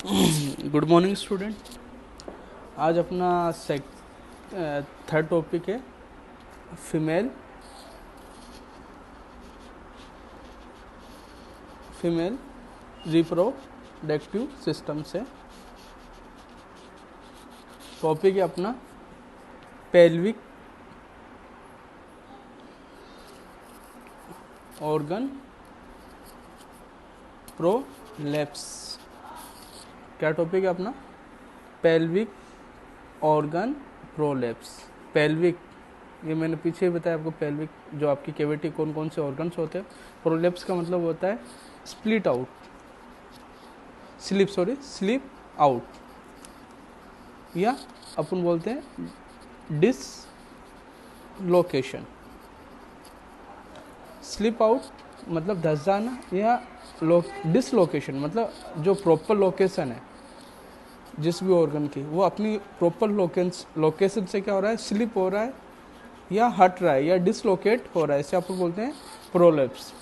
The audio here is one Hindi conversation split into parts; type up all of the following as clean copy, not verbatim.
Good morning student. आज अपना थर्ड टॉपिक है फीमेल रिप्रोडक्टिव सिस्टम से। टॉपिक है अपना पेल्विक ऑर्गन प्रोलैप्स। क्या टॉपिक है अपना? Pelvic organ prolapse. पेल्विक, ये मैंने पीछे ही बताया आपको। पेल्विक जो आपकी कैविटी कौन कौन से ऑर्गन्स होते हैं। प्रोलैप्स का मतलब होता है स्प्लिट आउट, स्लिप आउट, या अपन बोलते हैं डिसलोकेशन। स्लिप आउट मतलब धस जाना, या डिसलोकेशन मतलब जो प्रॉपर लोकेशन है जिस भी ऑर्गन की, वो अपनी प्रॉपर लोकेशन से क्या हो रहा है, स्लिप हो रहा है या हट रहा है या डिसलोकेट हो रहा है, इसे अपन बोलते हैं प्रोलैप्स।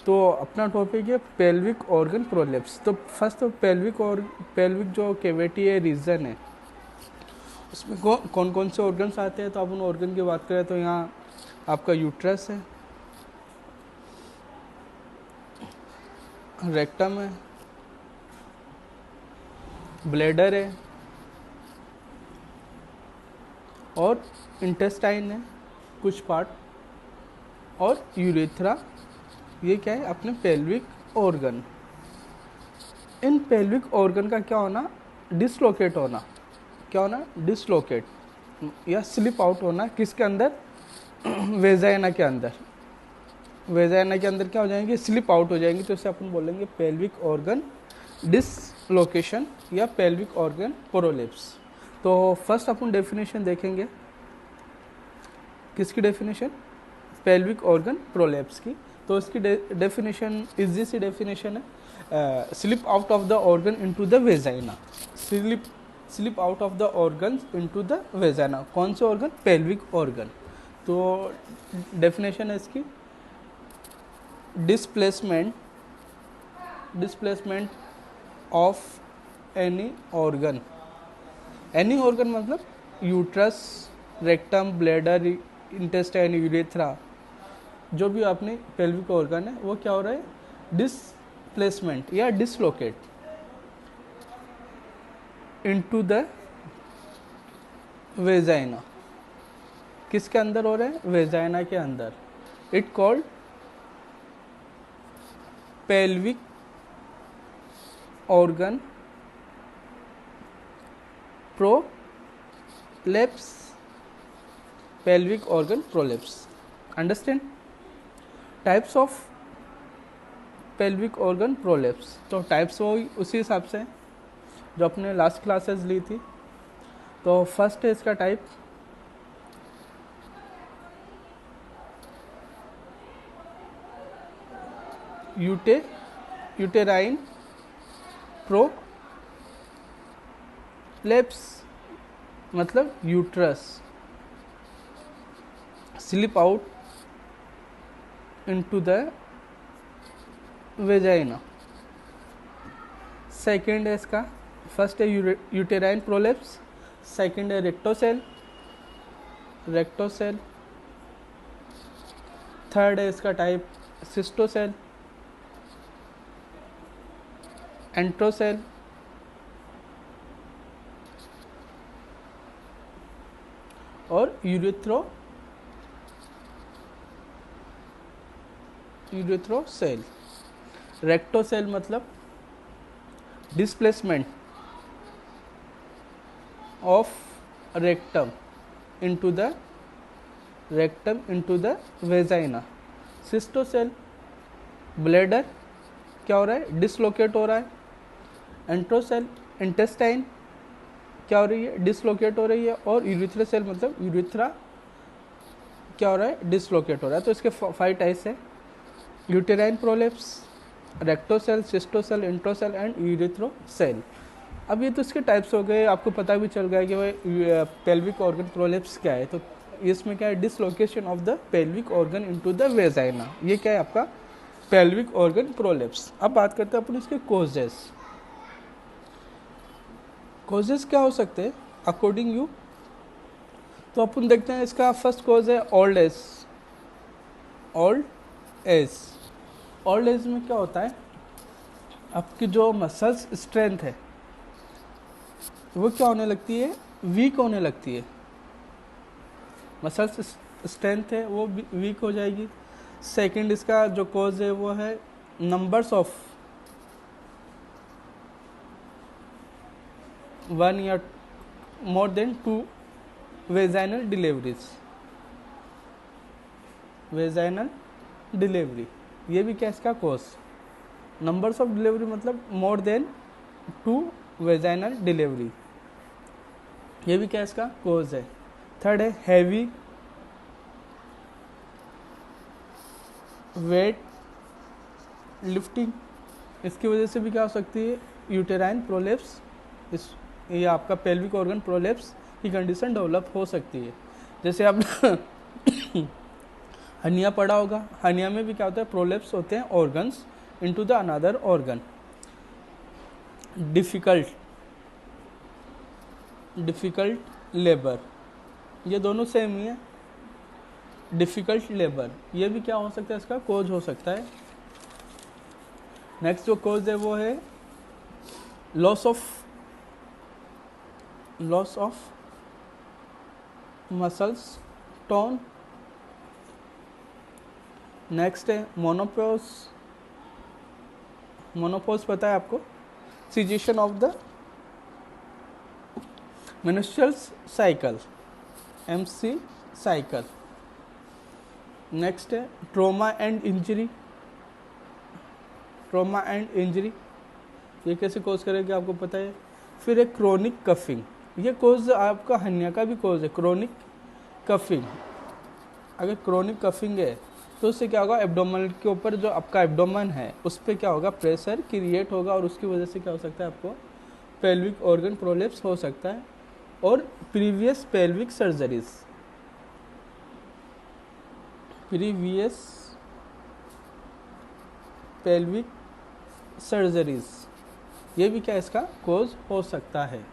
तो अपना टॉपिक है पेल्विक ऑर्गन प्रोलैप्स। तो फर्स्ट तो पेल्विक जो कैविटी है, रीजन है, उसमें कौन कौन से ऑर्गन्स आते हैं। तो अपन ऑर्गन की बात करें तो यहाँ आपका यूट्रस है, रेक्टम है, ब्लैडर है और इंटेस्टाइन है कुछ पार्ट, और यूरेथ्रा। ये क्या है? अपने पेल्विक ऑर्गन। इन पेल्विक ऑर्गन का क्या होना? डिसलोकेट होना। क्या होना? डिसलोकेट या स्लिप आउट होना। किसके अंदर? वेजाइना के अंदर। वेजाइना के अंदर क्या हो जाएंगे? स्लिप आउट हो जाएंगे। तो इसे अपन बोलेंगे पेल्विक ऑर्गन डिसलोकेशन या पेल्विक ऑर्गन प्रोलैप्स। तो फर्स्ट अपन डेफिनेशन देखेंगे। किसकी डेफिनेशन? पेल्विक ऑर्गन प्रोलैप्स की। तो इसकी डेफिनेशन इजी सी डेफिनेशन है, slip out of the organ into the vagina. Slip out of the organ into the vagina. कौन से ऑर्गन? Pelvic organ. तो डेफिनेशन है इसकी, displacement of any organ. Any organ मतलब uterus, rectum, bladder, intestine, urethra, जो भी अपने पेल्विक ऑर्गन है, वो क्या हो रहा है? डिसप्लेसमेंट या डिसलोकेट इनटू द वेजाइना। किसके अंदर हो रहा है? वेजाइना के अंदर। It called pelvic organ prolapse. Pelvic organ prolapse. Understand? Types of pelvic organ prolapse. तो टाइप्स वो उसी हिसाब से जो अपने लास्ट क्लासेस ली थी। तो फर्स्ट है इसका टाइप यूटेराइन प्रोलैप्स, मतलब uterus slip out into the vagina. Second है इसका, फर्स्ट है यूटेराइन प्रोलैप्स, सेकेंड है रेक्टोसेल, थर्ड है इसका टाइप सिस्टोसेल, एंट्रोसेल, और यूरेथ्रोसेल। रेक्टोसेल मतलब displacement of rectum into the vagina. Cystocele bladder, क्या हो रहा है? डिसलोकेट हो रहा है। एंट्रोसेल इंटेस्टाइन, क्या हो रही है? डिसलोकेट हो रही है। और यूरेथ्रोसेल मतलब यूरेथ्रा, क्या हो रहा है? डिसलोकेट हो रहा है। तो इसके 5 टाइप्स है: यूटेराइन प्रोलैप्स, रेक्टोसेल, सिस्टोसेल, इंट्रोसेल एंड यूरेथ्रोसेल। अब ये तो इसके टाइप्स हो गए। आपको पता भी चल गया कि भाई पेल्विक ऑर्गन प्रोलैप्स क्या है। तो इसमें क्या है? Dislocation of the pelvic organ into the vagina. ये क्या है आपका? Pelvic organ prolapse. अब बात करते हैं अपन इसके कोजेस। कॉजेज क्या हो सकते हैं अकॉर्डिंग यू? तो अपन देखते हैं, इसका फर्स्ट कॉज है old age. Old age, old age में क्या होता है, आपकी जो मसल्स स्ट्रेंथ है वो क्या होने लगती है, वीक होने लगती है। मसल्स स्ट्रेंथ है वो वीक हो जाएगी। सेकंड इसका जो कॉज है वो है नंबर्स ऑफ 1 या more than 2 vaginal deliveries. Vaginal delivery ये भी क्या इसका कॉज, नंबर्स ऑफ डिलीवरी मतलब मोर देन 2 वेजाइनल डिलीवरी, ये भी क्या इसका कॉज है। थर्ड है हैवी वेट लिफ्टिंग, इसकी वजह से भी क्या हो सकती है, यूटेराइन प्रोलेप्स, इस ये आपका पेल्विक ऑर्गन प्रोलेप्स की कंडीशन डेवलप हो सकती है। जैसे आप हनिया पड़ा होगा, हनिया में भी क्या होता है, प्रोलेप्स होते हैं organs into the another organ. Difficult labour, ये दोनों सेम ही है। डिफ़िकल्ट लेबर ये भी क्या हो सकता है, इसका कोज हो सकता है। नेक्स्ट जो कोज है वो है loss of muscles tone. Next है मोनोपोज पता है आपको, caseation of the menstrual cycle, MC cycle. Next है ट्रॉमा एंड इंजरी, ये कैसे कॉज करेगी आपको पता है। फिर एक क्रोनिक कफिंग, ये कॉज आपका हन्या का भी कॉज है, क्रोनिक कफिंग। अगर क्रोनिक कफिंग है तो उससे क्या होगा, एब्डोमन के ऊपर जो आपका एब्डोमन है उस पर क्या होगा, प्रेशर क्रिएट होगा और उसकी वजह से क्या हो सकता है, आपको पेल्विक ऑर्गन प्रोलेप्स हो सकता है। और प्रीवियस पेल्विक सर्जरीज, ये भी क्या इसका कोज हो सकता है।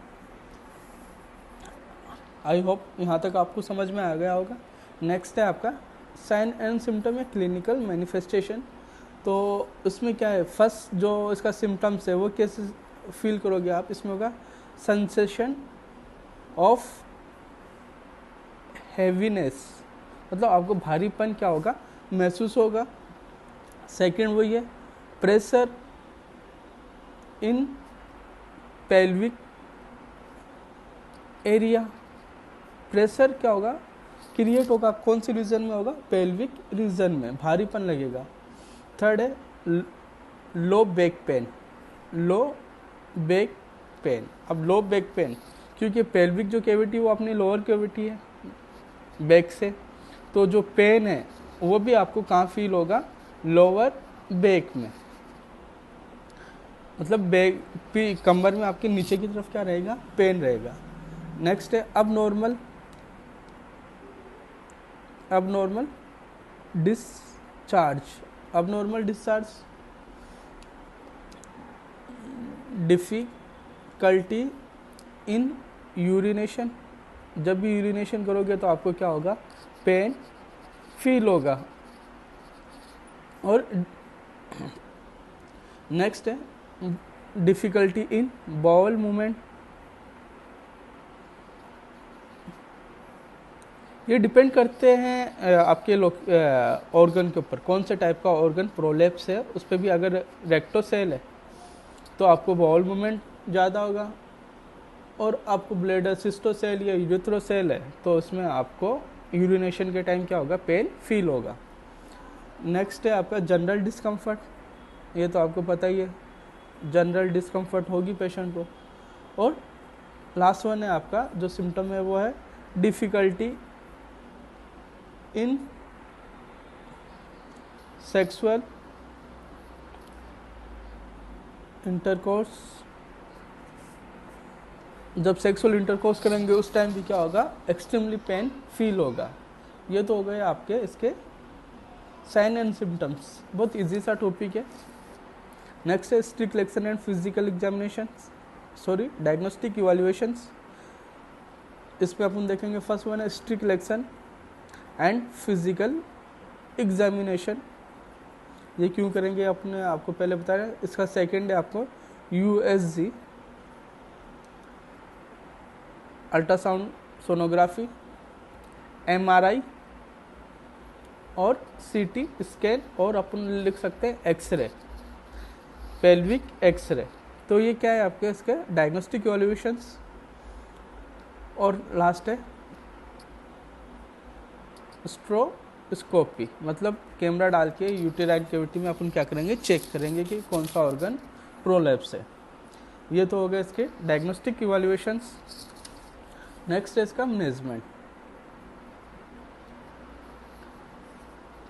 आई होप यहाँ तक आपको समझ में आ गया होगा। नेक्स्ट है आपका साइन एंड सिम्टम या क्लिनिकल मैनिफेस्टेशन। तो इसमें क्या है, फर्स्ट जो इसका सिम्टम्स है वो कैसे फील करोगे आप, इसमें होगा सेंसेशन ऑफ हैवीनेस, मतलब आपको भारीपन क्या होगा, महसूस होगा। सेकंड वही है pressure in pelvic area, pressure क्या होगा, क्रिएट होगा, कौन सी रीजन में होगा, पेल्विक रीजन में भारीपन लगेगा। थर्ड है लो बैक पेन। अब लो बैक पेन क्योंकि पेल्विक जो कैविटी वो अपनी लोअर कैविटी है बैक से, तो जो पेन है वो भी आपको कहाँ फील होगा, लोअर बैक में, मतलब बैक कमर में आपके नीचे की तरफ क्या रहेगा, पेन रहेगा। नेक्स्ट है अब normal discharge, difficulty in urination, जब भी यूरिनेशन करोगे तो आपको क्या होगा, पेन फील होगा। और नेक्स्ट है डिफ़िकल्टी इन बाउल मूवमेंट, ये डिपेंड करते हैं आपके ऑर्गन के ऊपर, कौन से टाइप का ऑर्गन प्रोलेप्स है उस पर भी। अगर रेक्टोसेल है तो आपको बाउल मूवमेंट ज़्यादा होगा, और आपको ब्लैडर सिस्टोसेल या यूरेथ्रोसेल है तो उसमें आपको यूरिनेशन के टाइम क्या होगा, पेन फील होगा। नेक्स्ट है आपका जनरल डिस्कम्फर्ट, ये तो आपको पता ही है, जनरल डिस्कम्फर्ट होगी पेशेंट को। और लास्ट वन है आपका जो सिम्टम है वो है डिफ़िकल्टी इन सेक्सुअल इंटरकोर्स, जब सेक्सुअल इंटरकोर्स करेंगे उस टाइम भी क्या होगा, एक्सट्रीमली पेन फील होगा। ये तो हो गए आपके इसके साइन एंड सिम्टम्स, बहुत इजी सा टॉपिक है। नेक्स्ट है strict lection and physical examination. Diagnostic evaluations. इसमें अपन देखेंगे फर्स्ट वन है strict election and physical examination. ये क्यों करेंगे आपने आपको पहले बताया। इसका सेकंड है आपको यूएसजी अल्ट्रासाउंड सोनोग्राफी, एमआरआई और सीटी स्कैन, और अपन लिख सकते हैं एक्सरे, पेल्विक एक्सरे। तो ये क्या है आपके इसके डायग्नोस्टिक इवैल्यूएशंस। और लास्ट है स्ट्रोस्कोपी, मतलब कैमरा डाल के यूटेराइन कैविटी में अपन क्या करेंगे, चेक करेंगे कि कौन सा ऑर्गन प्रोलैप्स है। ये तो हो गए इसके डायग्नोस्टिक इवैल्यूएशंस। नेक्स्ट है इसका मैनेजमेंट।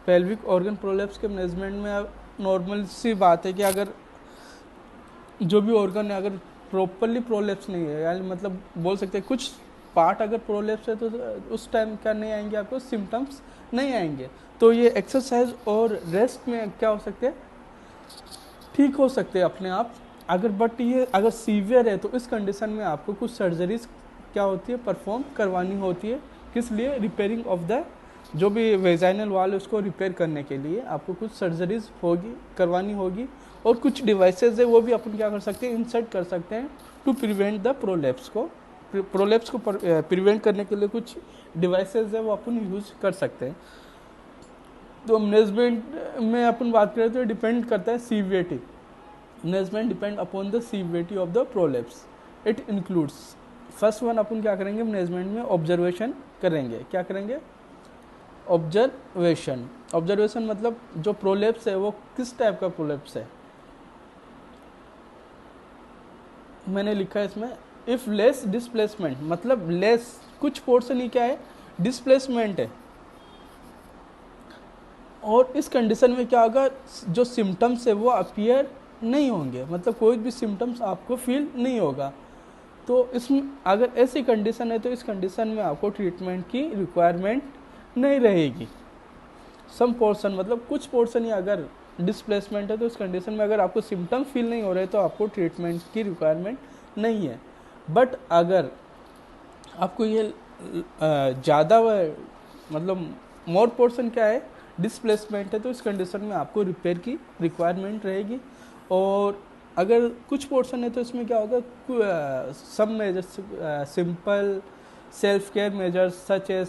पेल्विक ऑर्गन प्रोलैप्स के मैनेजमेंट में अब नॉर्मल सी बात है कि अगर जो भी ऑर्गन है अगर प्रॉपरली प्रोलैप्स नहीं है, यानी मतलब बोल सकते हैं कुछ पार्ट अगर प्रोलैप्स है तो उस टाइम क्या नहीं आएंगे, आपको सिम्टम्स नहीं आएंगे। तो ये एक्सरसाइज और रेस्ट में क्या हो सकते हैं, ठीक हो सकते हैं अपने आप। अगर बट ये अगर सीवियर है तो इस कंडीशन में आपको कुछ सर्जरीज क्या होती है, परफॉर्म करवानी होती है। किस लिए, रिपेयरिंग ऑफ द जो भी वेजाइनल वाल है उसको रिपेयर करने के लिए आपको कुछ सर्जरीज होगी, करवानी होगी। और कुछ डिवाइसेज है वो भी अपन क्या कर सकते हैं, इंसर्ट कर सकते हैं टू प्रिवेंट द प्रोलैप्स को। प्रोलैप्स को प्रिवेंट करने के लिए कुछ डिवाइसेज है वो अपन यूज कर सकते हैं। तो मैनेजमेंट में अपन बात करें तो डिपेंड करता है severity. Management depend upon the severity of the prolapse. It includes, first one अपन क्या करेंगे मैनेजमेंट में, ऑब्जर्वेशन करेंगे। क्या करेंगे, ऑब्जर्वेशन। ऑब्जर्वेशन मतलब जो प्रोलैप्स है वो किस टाइप का प्रोलैप्स है। मैंने लिखा है इसमें इफ लेस डिस्प्लेसमेंट, मतलब लेस कुछ पोर्शन ही क्या है, डिस्प्लेसमेंट है। और इस कंडीशन में क्या होगा, जो सिम्टम्स है वो अपीयर नहीं होंगे, मतलब कोई भी सिम्टम्स आपको फील नहीं होगा। तो इसमें अगर ऐसी कंडीशन है तो इस कंडीशन में आपको ट्रीटमेंट की रिक्वायरमेंट नहीं रहेगी। सम पोर्शन मतलब कुछ पोर्शन ही अगर डिस्प्लेसमेंट है तो इस कंडीशन में अगर आपको सिम्टम फील नहीं हो रहे तो आपको ट्रीटमेंट की रिक्वायरमेंट नहीं है। बट अगर आपको ये ज़्यादा मतलब मोर पोर्शन क्या है, डिस्प्लेसमेंट है, तो इस कंडीशन में आपको रिपेयर की रिक्वायरमेंट रहेगी। और अगर कुछ पोर्शन है तो इसमें क्या होगा, some measures, simple self care measures such as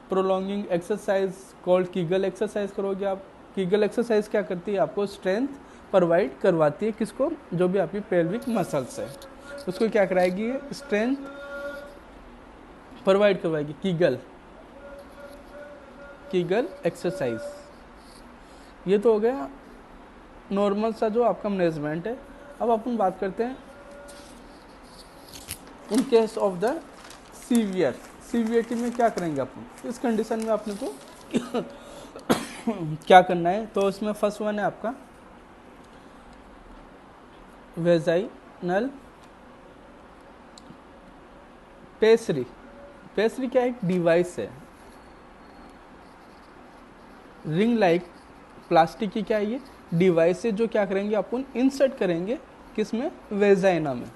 prolonging exercise called Kegel exercise करोगे आप। कीगल एक्सरसाइज क्या करती है, आपको स्ट्रेंथ प्रोवाइड करवाती है। किसको, जो भी आपकी पेल्विक मसल्स है उसको क्या कराएगी, स्ट्रेंथ प्रोवाइड करवाएगी। Kegel exercise. ये तो हो गया नॉर्मल सा जो आपका मैनेजमेंट है। अब अपन बात करते हैं in case of the severity में क्या करेंगे अपन। इस कंडीशन में अपने को क्या करना है, तो इसमें फर्स्ट वन है आपका वेजाइनल पेसरी। पेसरी क्या एक डिवाइस है, रिंग लाइक प्लास्टिक की क्या है ये डिवाइस है, जो क्या करेंगे अपन इंसर्ट करेंगे किसमें, वेजाइना में।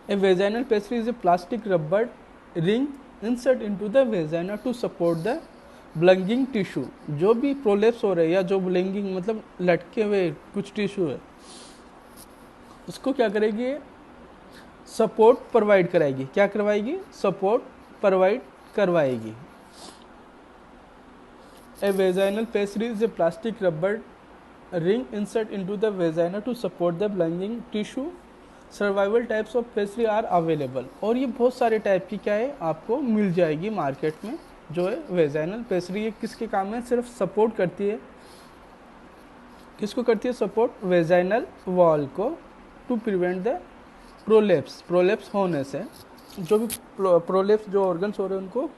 A vaginal pessary is a plastic rubber ring insert into the vagina to support the bulging tissue. जो भी प्रोलेप्स हो रहे हैं या जो ब्लंगिंग मतलब लटके हुए कुछ टिश्यू है उसको क्या करेगी, सपोर्ट प्रोवाइड कराएगी। क्या करवाएगी, सपोर्ट प्रोवाइड करवाएगी। A vaginal pessary is a plastic rubber ring insert into the vagina to support the belonging tissue. Survival types of pessary are available. और ये बहुत सारे टाइप की क्या है आपको मिल जाएगी मार्केट में। जो है वेजाइनल पेसरी, ये किसके काम है, सिर्फ सपोर्ट करती है। किसको करती है, सपोर्ट वेजाइनल वॉल को टू प्रिवेंट द प्रोलेप्स होने से। जो भी प्रोलेप्स जो ऑर्गन्स हो रहे हैं उनको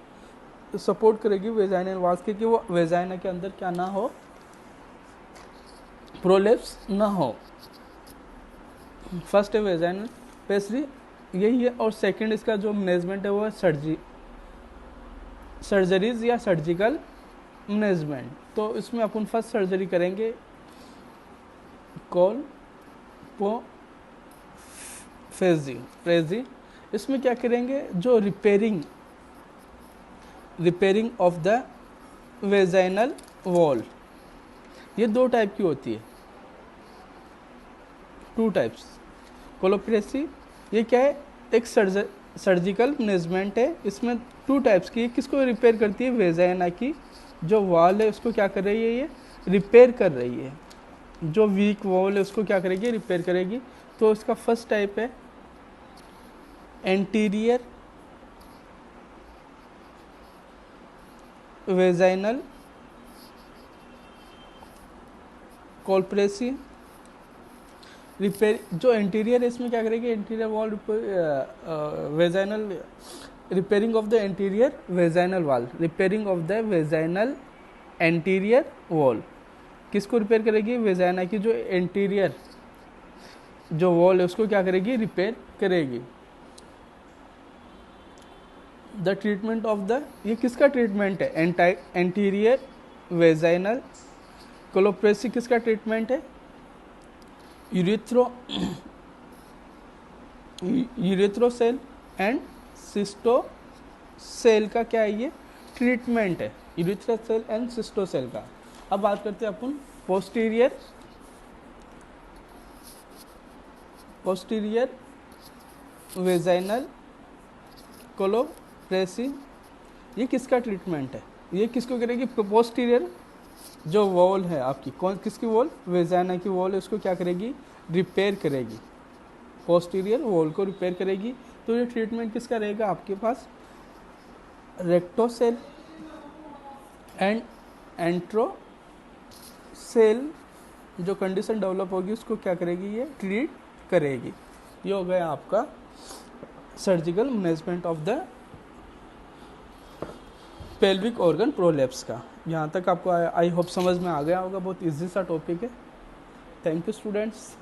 सपोर्ट करेगी वेजाइनल वॉल्स के, कि वो वेजाइना के अंदर क्या ना हो, प्रोलेप्स ना हो। फर्स्ट है वेजाइनल पेसरी, यही है। और सेकंड इसका जो मैनेजमेंट है वो है सर्जरीज या सर्जिकल मैनेजमेंट। तो इसमें अपन फर्स्ट सर्जरी करेंगे फ्रेजी इसमें क्या करेंगे, जो repairing of the vaginal wall, ये 2 टाइप की होती है, 2 टाइप्स। कोलोप्रेसी ये क्या है, एक सर्जिकल मैनेजमेंट है, इसमें 2 टाइप्स की, किसको रिपेयर करती है, वेजाइना की जो वॉल है उसको क्या कर रही है, ये रिपेयर कर रही है, जो वीक वॉल है उसको क्या करेगी, रिपेयर करेगी। तो इसका फर्स्ट टाइप है एंटीरियर वेजाइनल कोलप्रेसी रिपेयर। जो इंटीरियर है इसमें क्या करेगी, interior wall vaginal, repairing of the interior vaginal wall, repairing of the vaginal anterior wall, किसको रिपेयर करेगी, वेजाइना की जो इंटीरियर जो वॉल है उसको क्या करेगी, रिपेयर करेगी। द ट्रीटमेंट ऑफ द, ये किसका ट्रीटमेंट है, एंटीरियर वेजाइनल कोलोप्रेसी किसका ट्रीटमेंट है, यूरेथ्रोसेल एंड सिस्टोसेल का क्या है, ये ट्रीटमेंट है, यूरेथ्रोसेल एंड सिस्टोसेल का। अब बात करते हैं अपन पोस्टीरियर वेजाइनल कोलोप्रेसी, ये किसका ट्रीटमेंट है, ये किसको करेगी, पोस्टीरियर जो वॉल है आपकी, किसकी वॉल, वेजाइना की वॉल है, उसको क्या करेगी, रिपेयर करेगी, पोस्टीरियर वॉल को रिपेयर करेगी। तो ये ट्रीटमेंट किसका रहेगा आपके पास, रेक्टोसेल एंड एंट्रोसेल, जो कंडीशन डेवलप होगी उसको क्या करेगी, ये ट्रीट करेगी। ये हो गया आपका surgical management of the pelvic organ prolapse का। यहाँ तक आपको आई होप समझ में आ गया होगा, बहुत इजी सा टॉपिक है। Thank you students.